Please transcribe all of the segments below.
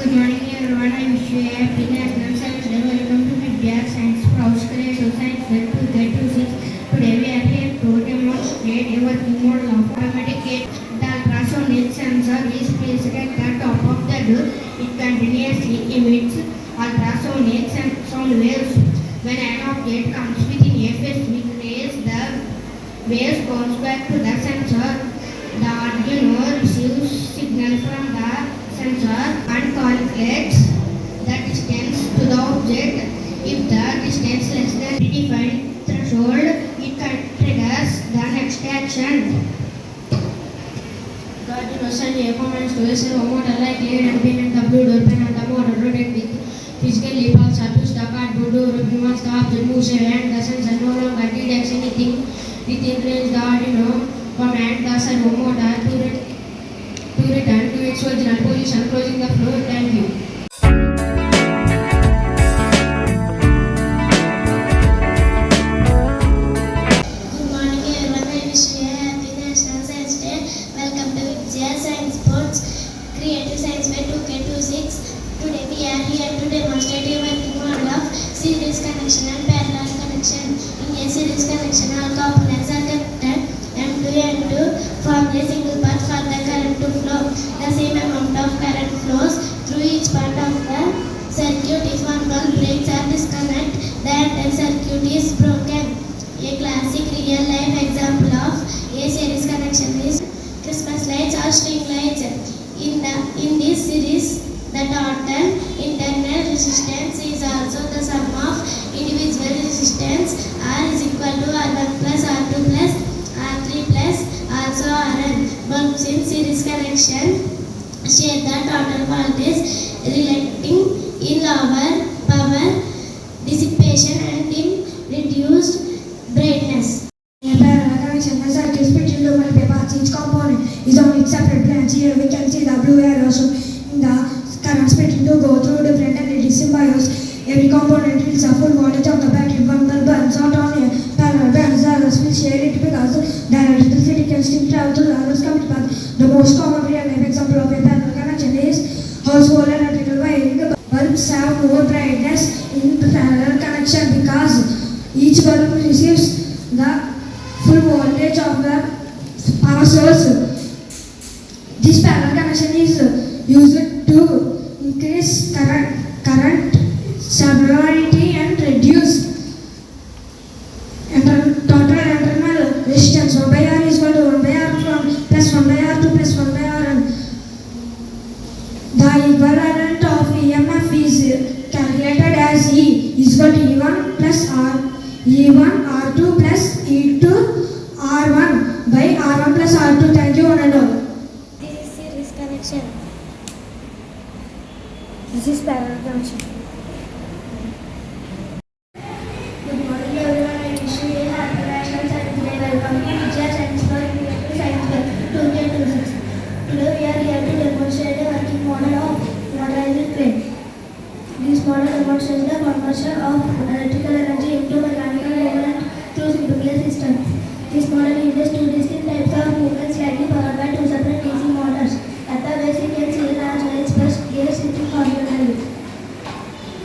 Good morning everyone. I wish you a happy National Science Day. Welcome to Vidya Science Proud Creative Science Fair 2026. Today we are here to demonstrate a working model of automatic gate. The ultrasonic sensor is placed at the top of the door. It continuously emits ultrasonic sound waves. When an object comes within a specific range, the waves bounce back to the sensor. The Arduino receives signal from the sensor and calculates the distance to the object. If the distance less than the defined threshold, it triggers the next action. The Arduino sends a command to a servo motor like A and pin and the blue door pin and the motor rotate with physically pulse to the cardboard door. Once the object moves away and the sensor no longer detects anything within range, the Arduino command the servo motor to return to its original position, closing the floor. Thank you. Good morning everyone. I wish you a happy National Science Day. Welcome to Vidya Science Sports Creative Science Fair 2026. Today we are here to demonstrate a working model of series connection and parallel connection. In a series connection, all components are connected end to end to form a single path for the current to flow. The same amount of current flows through each part of the circuit. If one breaks or disconnect, the entire circuit is broken. A classic real-life example of a series connection is Christmas lights or string lights. In this series, the total internal resistance is also the sum of individual resistance. R is equal to R1 plus R2 plus R3 plus also Rn. Bulbs in series connection share the total voltage resulting in lower power dissipation and in reduced brightness. In a parallel connection, the circuit is split into multiple parts. Each component is on its separate planes. Here we can see the blue arrows in the current split into go through different LED symbols. Every component reads a full voltage of the battery. One bulb burns out on a parallel band. The others will share it because the electricity can still travel through the others' common path. The most common real-life example of a parallel connection is household electrical wiring. Bulbs have more brightness in parallel connection because each bulb receives the full voltage of the power source. This parallel connection is used to increase current stability and reduce total internal resistance. 1 by R is equal to 1 by R plus 1 by R2 plus 1 by Rn. The equivalent of EMF is calculated as E is equal to E1 plus E1 R2 plus E2 R1 by R1 plus R2. Thank you one and all. This is series connection. This is parallel connection. Good morning everyone. I wish you a happy National Science Day. Welcome to Vidya Science for Creative Science Fair 2026. Today we are here to demonstrate a working model of motorized train. This model demonstrates the conversion of electrical energy into mechanical movement through simple systems. This model uses two distinct types of movement slightly powered by two separate DC motors. At the base you can see large lights plus gears sitting horizontally.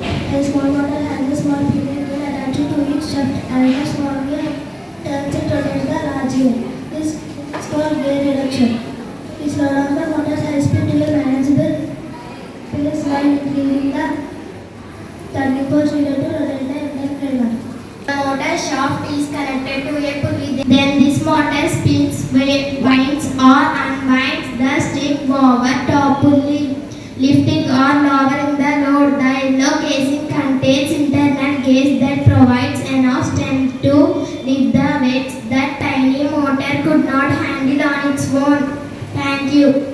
A small motor has a small pinion wheel attached to each shaft and a small gear turns and rotates the large gear. This is called gear reduction. We slow down the motor's high speed to a manageable pace while increasing the turning force needed to rotate the entire framework. The motor shaft is connected to a pulley. Then this motor spins, winds or unwinds the stick over top pulley, lifting or lowering the load. The yellow casing contains internal gauge that provides enough strength to lift the weights that tiny motor could not handle on its own. Thank you.